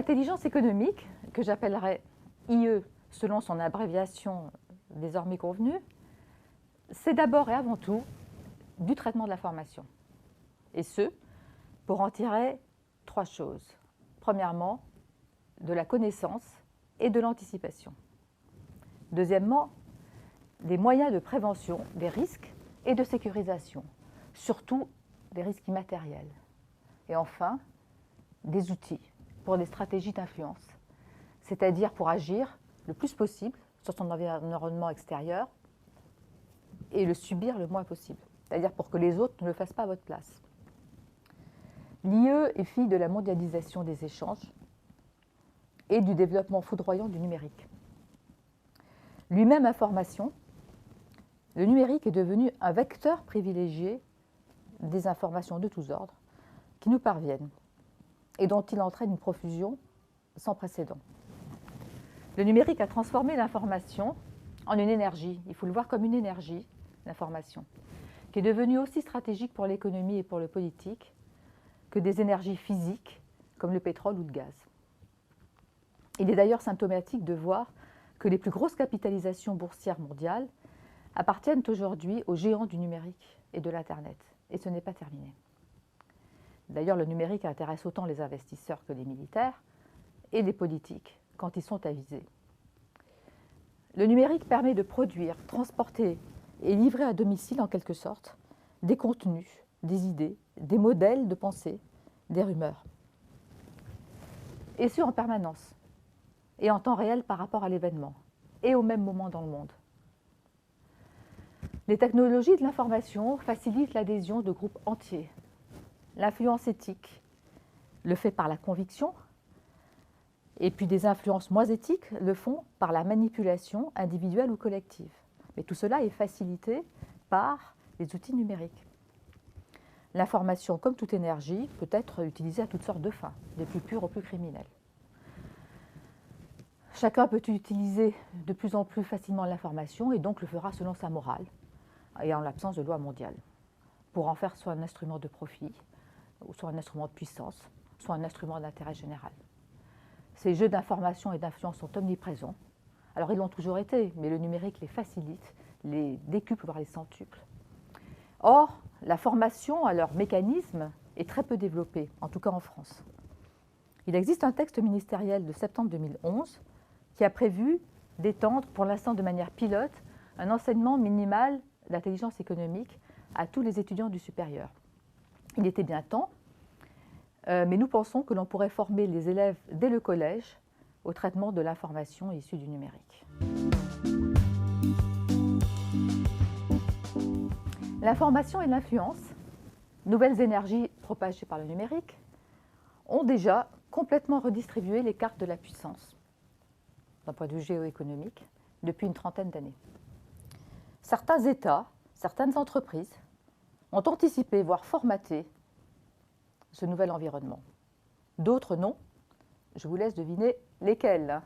L'intelligence économique, que j'appellerais IE selon son abréviation désormais convenue, c'est d'abord et avant tout du traitement de l'information. Et ce, pour en tirer trois choses. Premièrement, de la connaissance et de l'anticipation. Deuxièmement, des moyens de prévention des risques et de sécurisation, surtout des risques immatériels. Et enfin, des outils pour des stratégies d'influence, c'est-à-dire pour agir le plus possible sur son environnement extérieur et le subir le moins possible, c'est-à-dire pour que les autres ne le fassent pas à votre place. L'IE est fille de la mondialisation des échanges et du développement foudroyant du numérique. Lui-même information, le numérique est devenu un vecteur privilégié des informations de tous ordres qui nous parviennent et dont il entraîne une profusion sans précédent. Le numérique a transformé l'information en une énergie, il faut le voir comme une énergie, l'information, qui est devenue aussi stratégique pour l'économie et pour le politique que des énergies physiques comme le pétrole ou le gaz. Il est d'ailleurs symptomatique de voir que les plus grosses capitalisations boursières mondiales appartiennent aujourd'hui aux géants du numérique et de l'Internet. Et ce n'est pas terminé. D'ailleurs, le numérique intéresse autant les investisseurs que les militaires et les politiques quand ils sont avisés. Le numérique permet de produire, transporter et livrer à domicile, en quelque sorte, des contenus, des idées, des modèles de pensée, des rumeurs. Et ce, en permanence, et en temps réel par rapport à l'événement, et au même moment dans le monde. Les technologies de l'information facilitent l'adhésion de groupes entiers. L'influence éthique le fait par la conviction, et puis des influences moins éthiques le font par la manipulation individuelle ou collective. Mais tout cela est facilité par les outils numériques. L'information, comme toute énergie, peut être utilisée à toutes sortes de fins, des plus pures aux plus criminelles. Chacun peut utiliser de plus en plus facilement l'information et donc le fera selon sa morale et en l'absence de loi mondiale, pour en faire soit un instrument de profit, ou soit un instrument de puissance, soit un instrument d'intérêt général. Ces jeux d'information et d'influence sont omniprésents. Alors ils l'ont toujours été, mais le numérique les facilite, les décuple, voire les centuple. Or, la formation à leur mécanisme est très peu développée, en tout cas en France. Il existe un texte ministériel de septembre 2011 qui a prévu d'étendre, pour l'instant de manière pilote, un enseignement minimal d'intelligence économique à tous les étudiants du supérieur. Il était bien temps, mais nous pensons que l'on pourrait former les élèves dès le collège au traitement de l'information issue du numérique. L'information et l'influence, nouvelles énergies propagées par le numérique, ont déjà complètement redistribué les cartes de la puissance, d'un point de vue géoéconomique, depuis une trentaine d'années. Certains États, certaines entreprises ont anticipé, voire formaté ce nouvel environnement. D'autres non. Je vous laisse deviner lesquels.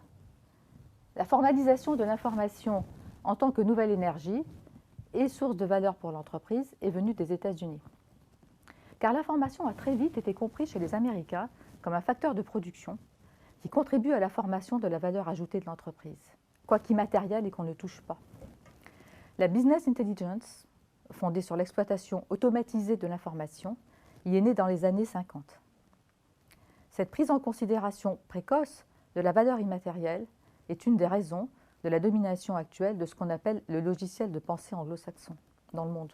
La formalisation de l'information en tant que nouvelle énergie et source de valeur pour l'entreprise est venue des États-Unis. Car l'information a très vite été comprise chez les Américains comme un facteur de production qui contribue à la formation de la valeur ajoutée de l'entreprise, quoi qu'immatériel et qu'on ne touche pas. La business intelligence, fondée sur l'exploitation automatisée de l'information, y est née dans les années 50. Cette prise en considération précoce de la valeur immatérielle est une des raisons de la domination actuelle de ce qu'on appelle le logiciel de pensée anglo-saxon dans le monde.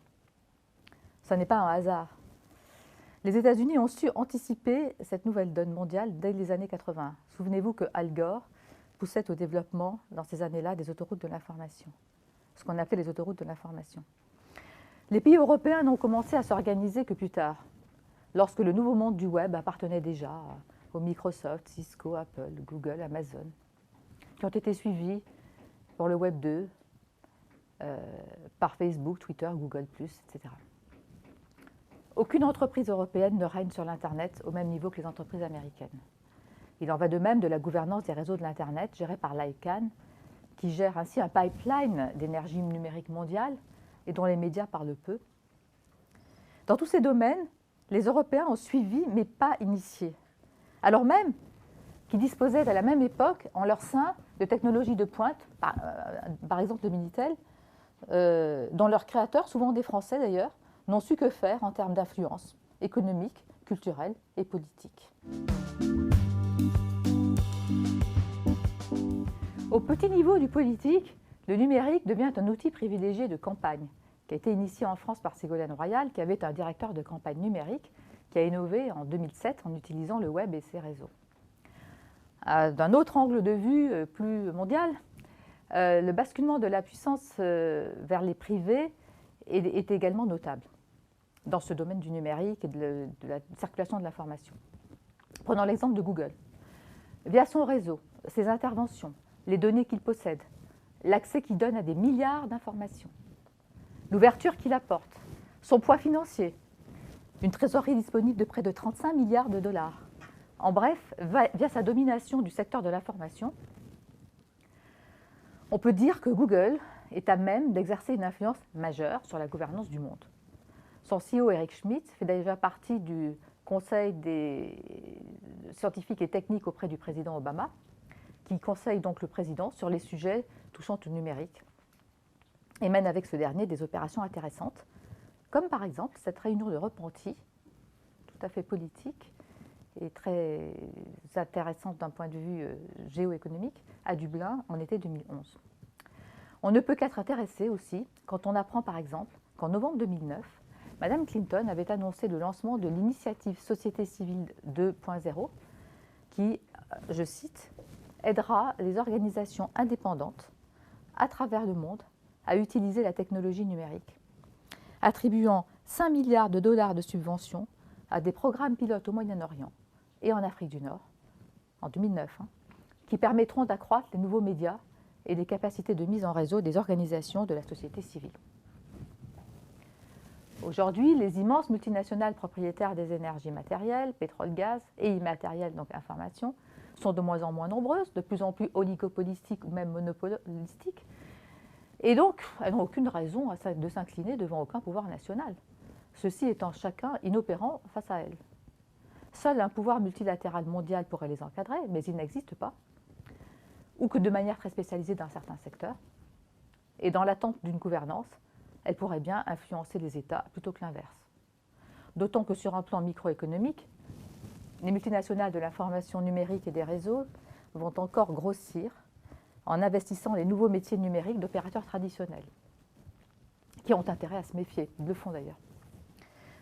Ce n'est pas un hasard. Les États-Unis ont su anticiper cette nouvelle donne mondiale dès les années 80. Souvenez-vous que Al Gore poussait au développement, dans ces années-là, des autoroutes de l'information, ce qu'on appelait les autoroutes de l'information. Les pays européens n'ont commencé à s'organiser que plus tard, lorsque le nouveau monde du web appartenait déjà aux Microsoft, Cisco, Apple, Google, Amazon, qui ont été suivis pour le Web 2, par Facebook, Twitter, Google+, etc. Aucune entreprise européenne ne règne sur l'Internet au même niveau que les entreprises américaines. Il en va de même de la gouvernance des réseaux de l'Internet gérés par l'ICANN, qui gère ainsi un pipeline d'énergie numérique mondiale et dont les médias parlent peu. Dans tous ces domaines, les Européens ont suivi mais pas initié, alors même qui disposaient à la même époque en leur sein de technologies de pointe, par exemple le Minitel, dont leurs créateurs, souvent des Français d'ailleurs, n'ont su que faire en termes d'influence économique, culturelle et politique. Au petit niveau du politique, le numérique devient un outil privilégié de campagne, qui a été initié en France par Ségolène Royal, qui avait un directeur de campagne numérique, qui a innové en 2007 en utilisant le web et ses réseaux. D'un autre angle de vue plus mondial, le basculement de la puissance vers les privés est également notable dans ce domaine du numérique et de la circulation de l'information. Prenons l'exemple de Google. Via son réseau, ses interventions, les données qu'il possède, l'accès qu'il donne à des milliards d'informations, l'ouverture qu'il apporte, son poids financier, une trésorerie disponible de près de 35 milliards de dollars. En bref, via sa domination du secteur de l'information, on peut dire que Google est à même d'exercer une influence majeure sur la gouvernance du monde. Son CEO, Eric Schmidt, fait déjà partie du conseil des scientifiques et techniques auprès du président Obama, qui conseille donc le président sur les sujets touchant au numérique et mène avec ce dernier des opérations intéressantes, comme par exemple cette réunion de repentis, tout à fait politique et très intéressante d'un point de vue géoéconomique, à Dublin en été 2011. On ne peut qu'être intéressé aussi quand on apprend par exemple qu'en novembre 2009, Mme Clinton avait annoncé le lancement de l'initiative Société civile 2.0 qui, je cite, aidera les organisations indépendantes à travers le monde à utiliser la technologie numérique, attribuant 5 milliards de dollars de subventions à des programmes pilotes au Moyen-Orient et en Afrique du Nord, en 2009, qui permettront d'accroître les nouveaux médias et les capacités de mise en réseau des organisations de la société civile. Aujourd'hui, les immenses multinationales propriétaires des énergies matérielles, pétrole, gaz et immatérielles, donc information, sont de moins en moins nombreuses, de plus en plus oligopolistiques ou même monopolistiques. Et donc, elles n'ont aucune raison de s'incliner devant aucun pouvoir national, ceux-ci étant chacun inopérants face à elles. Seul un pouvoir multilatéral mondial pourrait les encadrer, mais il n'existe pas, ou que de manière très spécialisée dans certains secteurs. Et dans l'attente d'une gouvernance, elle pourrait bien influencer les États plutôt que l'inverse. D'autant que sur un plan microéconomique, les multinationales de l'information numérique et des réseaux vont encore grossir en investissant les nouveaux métiers numériques d'opérateurs traditionnels, qui ont intérêt à se méfier, ils le font d'ailleurs.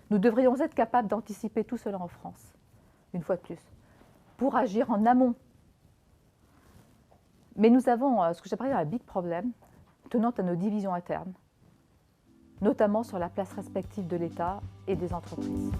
Nous devrions être capables d'anticiper tout cela en France, une fois de plus, pour agir en amont. Mais nous avons ce que j'appelle un big problème tenant à nos divisions internes, notamment sur la place respective de l'État et des entreprises.